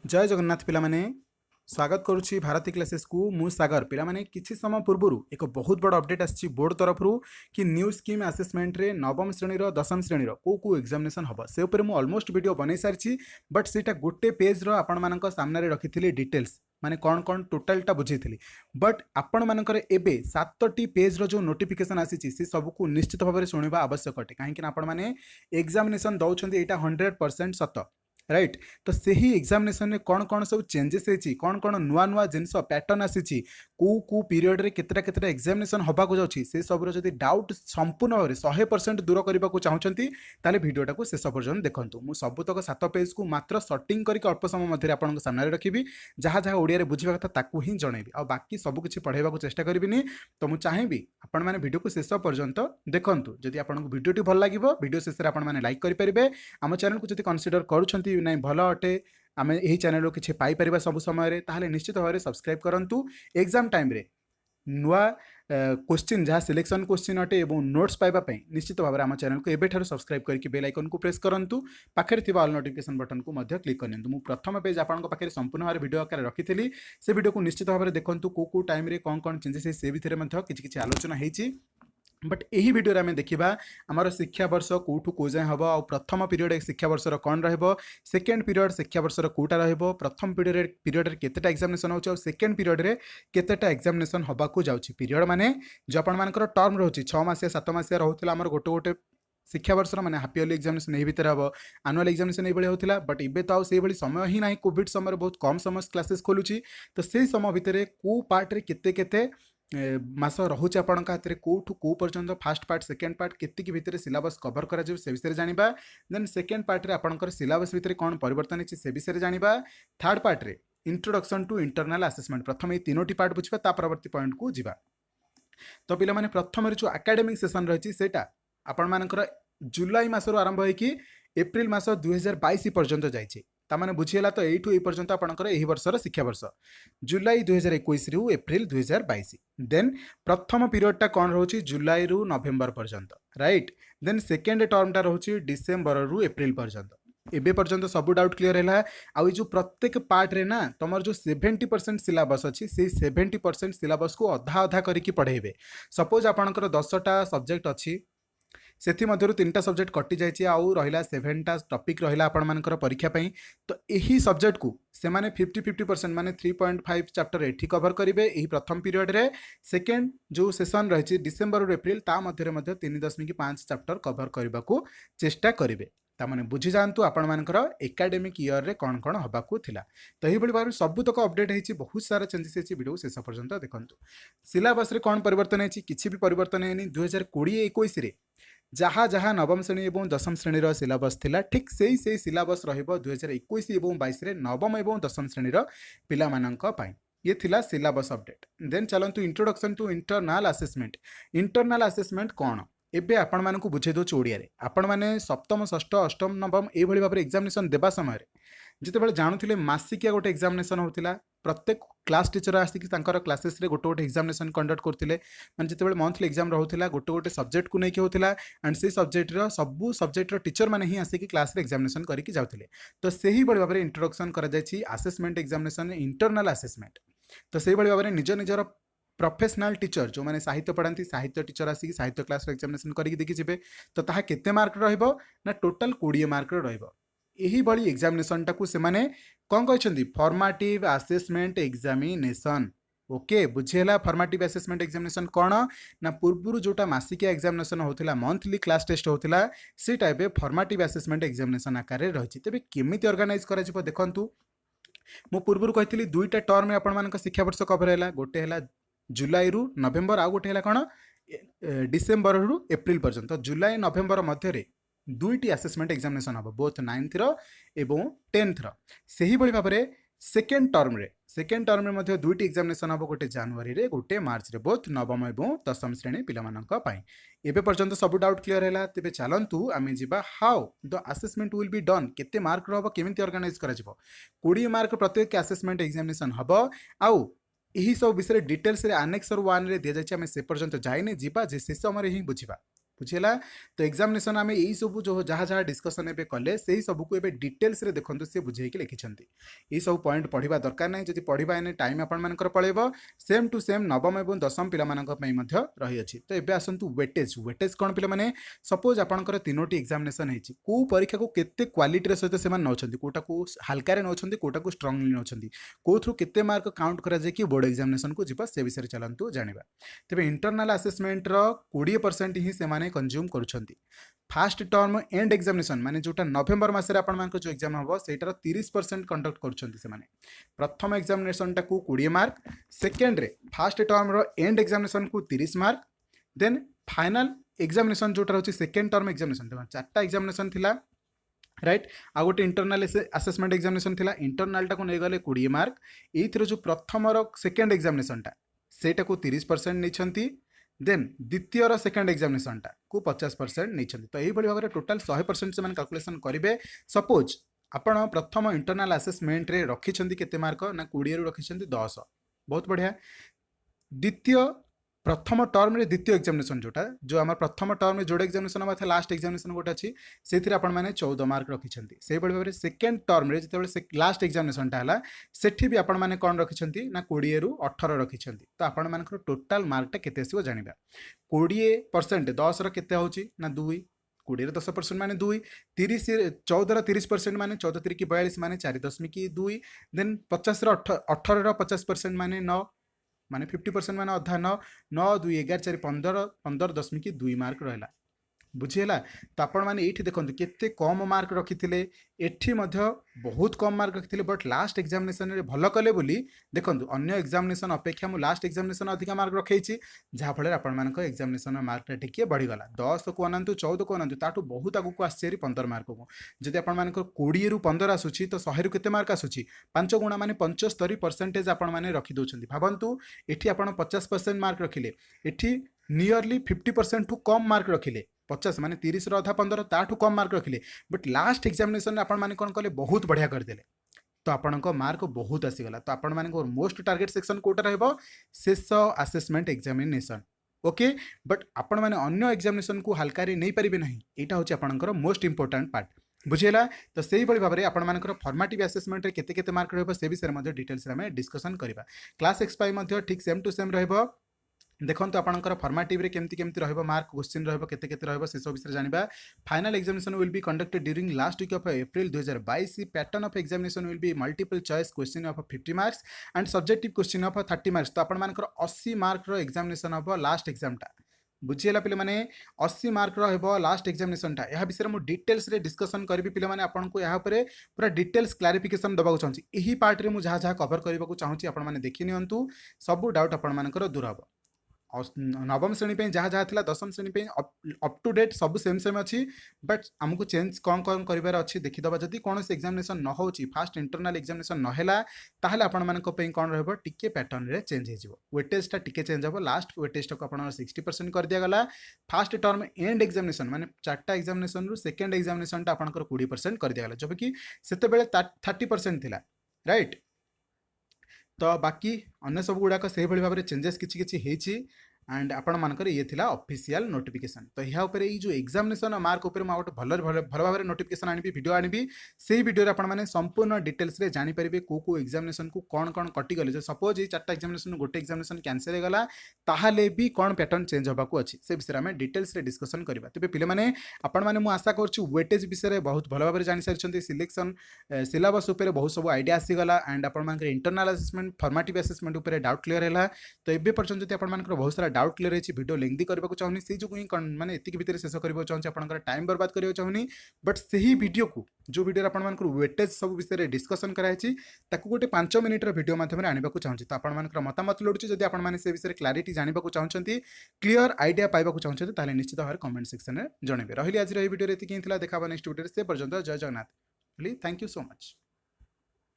जय जगन्नाथ पिलामाने स्वागत करुच्ची भारती क्लासेस को मु सागर पिलामाने किछि समय पूर्व एक बहुत बड़ अपडेट आछि बोर्ड तरफ कि न्यू स्कीम असेसमेंट रे नवम श्रेणी दशम श्रेणी को एग्जामिनेशन हम से ऊपर मु ऑलमोस्ट वीडियो बनै सारी बट सेटा गोटे पेज रो आपण मानक सामने रखी डिटेल्स माने कौन कौन टोटालटा बुझेइथिली बट आपण मानकर एबे 7टी पेज रो जो नोटिफिकेशन आसी से सब को निश्चित भाव में शुणा आवश्यक अटे कहीं आपण माने एग्जामिनेशन दौरान एटा 100% सत राइट तो सही एग्जामिनेशन में कौन कौन सब चेंजेस होती कौन कौन नुआ नुआ जिनस पैटर्न आसी को पीरियड रे केतेटा केतेटा एग्जामिनेशन होबाक जाउछि से सब रो जदी डाउट संपूर्ण भाव 100% दूर करने को चाहूँगी ताले वीडियोटा को शेष पर्यंत देखंतु मु सबुतक 7 पेज को मात्र सर्टिंग करके अल्प समय मध्य आपन सामने रखी जहाँ जहाँ ओडिया बुझा कथा ताकू ही जनइबी आ बाकी सब किछि पढ़ाइबा चेष्टा करिबिनी तो मु चाहिबी आपण माने वीडियो को शेष पर्यंत देखंतु जदि आपन वीडियोटी भल लागिबो वीडियो शेष रे आपण माने लाइक करि परिबे आम चैनल को जदि कंसीडर करूछंती ना भल अटे आम यही चैनल किसी पाइपर सब समय ताहले निश्चित भाव में सब्सक्राइब करूँ एग्जाम टाइम रे नुआ क्वेश्चन जहाँ सिलेक्शन क्वेश्चन अटे और नोट्स पाइबापी निश्चित भाव में आम चैनल को एबेठार सब्सक्राइब करके बेल आइकन को प्रेस करूँ पाखे थी ऑल नोटिफिकेशन बटन को क्लिक करनी मुझे प्रथम पेज आपन पाखे संपूर्ण भाव वीडियो आकार रखी से वीडियो को निश्चित भाव में देखूँ को टाइम कौन कौन चेंजेस से भितर किसी आलोचना होती बट यही वीडियो आम देखा आमर शिक्षा वर्ष कौटू कौ जाए हम आ प्रथम पीरियड शिक्षा वर्षर कौन सेकेंड पीरियड शिक्षा वर्षर कौटा प्रथम पीरियड केतेटा एग्जामिनेशन हो सेकेंड पीरियड रे केतेटा एग्जामिनेशन होबाकू जाउछि पीरियड माने जो आपण मानकर टर्म रोची 6 मासिया 7 मासिया रहउथिला हमर गोटे गोटे शिक्षा वर्ष माने हाफ इयरली एग्जामिनेशन यही भितर हम आनुआल एग्जामिनेशन ये होता बट इबे तो आउ समय ही ना कोविड समय बहुत कम समय क्लासेस खोलुची तो से समय भितर को पार्ट रे केते केते मास रोचे आपण हाथ में कौटू कौ पर्यंत फास्ट पार्ट सेकेंड पार्ट केतिकी भितर सिलेबस कवर करा से विषय जानिबा देन सेकेंड पार्ट रे आपणकर सिलेबस भितर कौन परिवर्तन होती से विषय जानिबा थर्ड पार्ट रे इंट्रोडक्शन टू इंटरनल असेसमेंट प्रथम ये 3टी पार्ट बुझा ता परवर्ती पॉइंट को जीवा तो पिला माने प्रथम जो एकेडमिक सेशन रही सेटा आपण मानकर जुलाई मासर आरंभ होइकी एप्रिल मास 2022 पर्यंत जाइए ताने बुझीगला तो यू ये पर्यंत आपंकर यही वर्षर शिक्षा वर्ष जुलाई 2021 रु एप्रिल 2022 देन प्रथम पीरियडटा कौन रोचे जुलाई रु नवेम्बर पर्यंत राइट देन सेकेंड टर्मटा रोचे डिसेम्बर रु एप्रिल पर्यंत एबे पर्यंत सब डाउट क्लियर है आउ जो प्रत्येक पार्ट रे ना तुम जो 70% सिलेबस अच्छी से 70% सिलेबस को अधा अधा करके पढ़ेबे सपोज आपंकर 10टा सब्जेक्ट अच्छी से 3टा सब्जेक्ट कटि जाइए आउ रहा 7टा टॉपिक रहा आपण मानकर परीक्षा पाई तो यही सब्जेक्ट को से माने 50% माने 3.5 चैप्टर एठी कवर करेंगे यही प्रथम पीरियड रे सेकेंड जो सेशन रही डिसेम्बर और एप्रिल ता मध्य 3.5 चैप्टर कवर करने को चेष्टा करेंगे ताने बुझी जातु आपण मानकर एकेडमिक ईयर रे कौन कौन हबाकू थिला तो यही भाव सबुतक अपडेट होती बहुत सारा चेंजेस होती वीडियो शेष पर्यंत देखंतु सिलेबस रे कौन परिवर्तन होती किसी भी परिवर्तन है 2020-21 जहाँ जहाँ नवम श्रेणी और दशम श्रेणी सिलेबस थिला ठीक से सिलेबस रहिबो 2021 और 22 रे नवम और दशम श्रेणी पिला माननक पाई ये थिला सिलेबस अपडेट देन चलंतु इंट्रोडक्शन टू इंटरनल असेसमेंट कौन एबे आपण मानकु बुझे दो ओडिया रे आपण माने सप्तम षष्ठ अष्टम नवम ए भली भाबरे एग्जामिनेशन देबा समय जितेबाला जानुथिले मासिकिया गोटे एग्जामिनेशन होतिला प्रत्येक क्लास टीचर आसिक क्लासेस रे गोटे गोटे एग्जामिनेशन कंडक्ट करथिले माने जितेबाला मंथली एग्जाम रहउथिला गोटे गोटे सब्जेक्ट को नेकी होतिला एंड से सब्जेक्ट रो सबु सब्जेक्ट रो टीचर माने ही आसिक क्लास रे एग्जामिनेशन करके जाउथिले तो सेही बड़ी भाबरे इंट्रोडक्शन करा जायछि असेसमेंट एग्जामिनेशन इंटरनल असेसमेंट तो सेही बड़ी भाबरे निज निजर प्रोफेशनल टीचर जो मैंने साहित्य पढ़ाती साहित्य टीचर आसिक साहित्य क्लास एग्जामिनेशन करके देखिए तो ताहा केते मार्क रहिबो ना टोटल 20 मार्क रहिबो यही बड़ी एग्जामिनेशन टाकू से माने कौन कहते फॉर्मेटिव असेसमेंट एग्जामिनेशन ओके बुझेला फॉर्मेटिव असेसमेंट एग्जामिनेशन कौन ना पूर्व जोटा मासिकिया एग्जामिनेशन होता मंथली क्लास टेस्ट होता से टाइप फॉर्मेटिव असेसमेंट एग्जामिनेशन आकार रही तेज केमी ऑर्गेनाइज कर देखूँ मु पूर्व कही 2टा टर्म आपण शिक्षा वर्ष कवर है गोटे है जुलाई रु नवेम्बर आउ गोटे है कौन डिसेम्बर रु एप्रिल पर्यंत जुलाई नवेम्बर मध्य 2टी असेसमेंट एग्जामिनेशन हम बोथ 9th एवं 10th से ही भाव में सेकेंड टर्म में 2टी एग्जामिनेशन हम गोटे जनवरी रे गोटे मार्च रे बोथ नवम एवं दशम श्रेणी पाई एबे पर्यंत सब डाउट क्लियर है तेज चलतु आम जा how the assessment will be done केते मार्क हम केमी ऑर्गेनाइज कर 20 मार्क प्रत्येक असेसमेंट एग्जामिनेशन हम आउ यही सब विषय डिटेल्स रे आनेक्सर 1 रे दिया जाय से पर्यंत जाइने जीवा जे से समय ही बुझिबा बुझीला। तो एग्जामिनेशन आम यही सब जो जहाँ जहाँ डिस्कसन एबे कले से सब को एबे डिटेल्स रे देखंतु से बुझेकी लिखिछंती। ये सब पॉइंट पढ़िबा दरकार नै, जदि पढ़िबा एने टाइम आपण मानकर पळेबो। सेम टू सेम नवम एवं दशम पिला मानक पई मध्य रही अछि। तो एबे आसंतु वेटेज। वेटेज कोन पिला माने सपोज आपनकर तीनोटी एग्जामिनेशन हेछि, को परीक्षा को केते क्वालिटी रे सहित से मान नउछंती, कोटा को हल्का रे नउछंती, कोटा को स्ट्रांगली नउछंती, को थ्रू केते मार्क काउंट करा जाय कि बोर्ड एग्जामिनेशन को जिबा से विषय चलंतु जानिबा। तबे इंटरनल असेसमेंट रो 20% ही से माने कंज्यूम करूछंती। फास्ट टर्म एंड एग्जामिनेशन माने जोटा नवेम्बर मास रे आपण मान जो एग्जाम हबो सेटार 30% कंडक्ट करूछंती से माने। प्रथम एग्जामिनेशन टा को 20 मार्क, सेकेंड रे फास्ट टर्म रो एंड एग्जामिनेशन को 30 मार्क, देन फाइनल एग्जामिनेशन जोटा रहछि सेकेंड टर्म एग्जामिनेशन। चारटा एग्जामिनेशन थिला, राइट। आ गोटे इंटरनल असेसमेंट एग्जामिनेशन थिला, इंटरनल टा को नै गले 20 मार्क। एथि जो प्रथम रो सेकेंड एग्जामिनेशन टा सेटा को 30% नैछंती, देन द्वितीय रो सेकेंड एग्जामिनेशन टा को 50% नैछंती। तो एही बळी भाबरे टोटल 100% से मान कैलकुलेशन करिवे। सपोज आपण प्रथम इंटरनल असेसमेंट रे रखिछंती केते मार्क ना 20 रु रखिछंती 10, बहुत बढ़िया। द्वितीय प्रथम टर्म रे द्वितीय एग्जामिनेशन जोटा जो आम प्रथम टर्म रे जोड़े एग्जामिनेशन हम लास्ट एग्जामिनेशन गोटे अच्छी से आपण मैंने 14 मार्क रखिछंती। से भाव में सेकेंड टर्म रे जिते लास्ट एग्जामिनेशन टा सेठी भी आपण मैंने कौन रखिछंती ना 20 रु 18 रखिछंती। तो आपण मानकर टोटल मार्क टा केते आसीबो जानिबा। 20% 10 रो केते होची ना 2, 20 रे 10% माने 2, 30 14 रो 30% माने 14 3 42 माने 4.2, देन 50 रो 18 रो 50% माने 9 माने 50% माने अधा 9, 9 2 11 4 15, 15.2 मार्क रहा। बुझीला। तो आपण मैंने ये देखते केते कम मार्क रखिथिले, एठी मध्य बहुत कम मार्क रखिथिले, बट लास्ट एग्जामिनेशन रे भल कले बोली देखंतु अन्य एग्जामिनेशन अपेक्षा मु लास्ट एग्जामिनेशन अधिक मार्क रखैछि, जहाँ फल आपण मानक एग्जामिनेशन मार्क टिके बढ़ी गला। 10 को अनंतु 14 को अनंतु ताठू बहुत आगु को आसी 15 मार्क को। जदि आपण मानक 20 रु 15 आसुछि तो 100 रु केते मार्क आसुछि 5 गुणा माने 75% आपण माने रखि दोछंती। भाबंतु एठी आपण 50% मार्क रखिले, एठी नियरली 50% टू कम मार्क रखिले, 50 माने 30 रो अधा 15 ताठू कम मार्क रखिले, बट लास्ट एग्जामिनेशन आपण माने कोन कले बहुत बढ़िया कर देले। तो आपण को मार्क बहुत आसीगला। तो आपण माने मोस्ट टार्गेट सेक्शन कोटा रहबो शेष असेसमेंट एग्जामिनेशन। ओके, बट आपण माने अन्य एग्जामिनेशन को हल्का रे नहीं परिबे नहीं, एटा होची आपणकर मोस्ट इंपोर्टेंट पार्ट। बुझेला। तो सेही बळी भाबरे आपण मानकर फॉर्मेटिव असेसमेंट रे केते केते मार्क रहबो से विषय मध्ये डिटेल्स रे हम डिस्कशन करिबा। क्लास एक्सपाई मध्ये ठीक सेम टू सेम रहबो। देखो आपंकर फॉर्मेटिव रे केमती केमती रहबो मार्क क्वेश्चन रहबो केते केते रहबो से सब विषय जानिबा। Final examination will be conducted during last week of April 2022। Pattern of examination will be multiple choice question of 50 marks and subjective question of 30 marks. तो आपण मानकर 80 मार्क रो एग्जामिनेशन हबो लास्ट एग्जाम टा। बुझीला पिले माने 80 मार्क रो हेबो लास्ट एग्जामिनेशन टा। यह विषय मु डिटेल्स रे डिस्कशन करबी पिले माने आपन को यहाँ पर पूरा डिटेल्स क्लारिफिकेशन दबाक चाहूँ। यही पार्ट रे मु जहाँ जहाँ कवर करने को चाहूँ आपण माने देखि नियंतु, सब डाउट आपण मानकर दूर हबो। नवम श्रेणी पे जहाँ जहाँ थिला दशम श्रेणी पे अप टू डेट सब सेम सेम अच्छी, बट आमको चेंज कौन कौन करार अच्छी देखीदबा। जदि कौन से एग्जामिनेशन न हो फास्ट इंटरनल एग्जामिनेशन नहला ताहले आपण मानक पे कौन रहबो टिके पैटर्न रे चेंज हो, वेटेज टा टिके चेंज हो। लास्ट वेटेज टाक आपण 60% कर दिया गला। फास्ट टर्म एंड एग्जामिनेशन माने चारटा एग्जामिनेशन रु सेकेंड एग्जामिनेशन टा आपनकर 20% कर दिया गला, जब कि सेते बेले 30% थिला, राइट। तो बाकी अन्य सब गुड़ाक से भाव में चेंजेस किसी होती एंड आपण मानकर ये थिला ऑफिशियल नोटिफिकेशन। तो यहाँ ऊपर ये जो एग्जामिनेशन मार्क ऊपर मैं गोटे भल भल भाव में नोटिफिकेशन आनी वीडियो आनी से वीडियो रे आपण माने संपूर्ण डिटेल्स रे जानि परिबे को एग्जामिनेशन को कौन कौन कटिगले। जो सपोज ये चारटा एग्जामिनेशन गोटे एग्जामिनेशन कैंसिल हो गला ताहले भी कौन पैटर्न चेंज होगा अच्छी से विषय में डिटेल्स रे डिस्कशन करबा। तबे पिले माने आपण माने मु आशा करछु वेटेज विषय रे बहुत भल भाव में जानि सारिछंती। सिलेक्शन सिलेबस ऊपर बहुत सब आइडिया आसीगला एंड आपण मानकर इंटरनल असेसमेंट फॉर्मेटिव असेसमेंट ऊपर डाउट क्लियर हैला। तो एबे पर्यंत जति आपण मानकर बहुत सारा डाउट क्लियर है वीडियो लेंथी करबा को चाहूनी से जो माने एतिक भितर शेष करबा चाहूनी आपनकर टाइम बर्बाद करबा चाहूनी, बट सही वीडियो को जो वीडियो आपण मानकर वेटेज सब विषय रे डिस्कशन करायछि ताकू गोटे 5 मिनिट रो वीडियो माध्यम रे आनिबा को चाहूछि। तो आपण मानकर मतामत लोडुछि जदि आपण माने से विषय रे क्लैरिटी जानिबा को चाहछंती, क्लियर आइडिया पाइबा को चाहछंती ताले निश्चित भाव कमेंट सेक्शन रे जणेबे। रहिली आज रे वीडियो रे एतिक हिंतला, देखाबा नेक्स्ट वीडियो रे। से पर्यंत जय Jagannath. Thank you so much.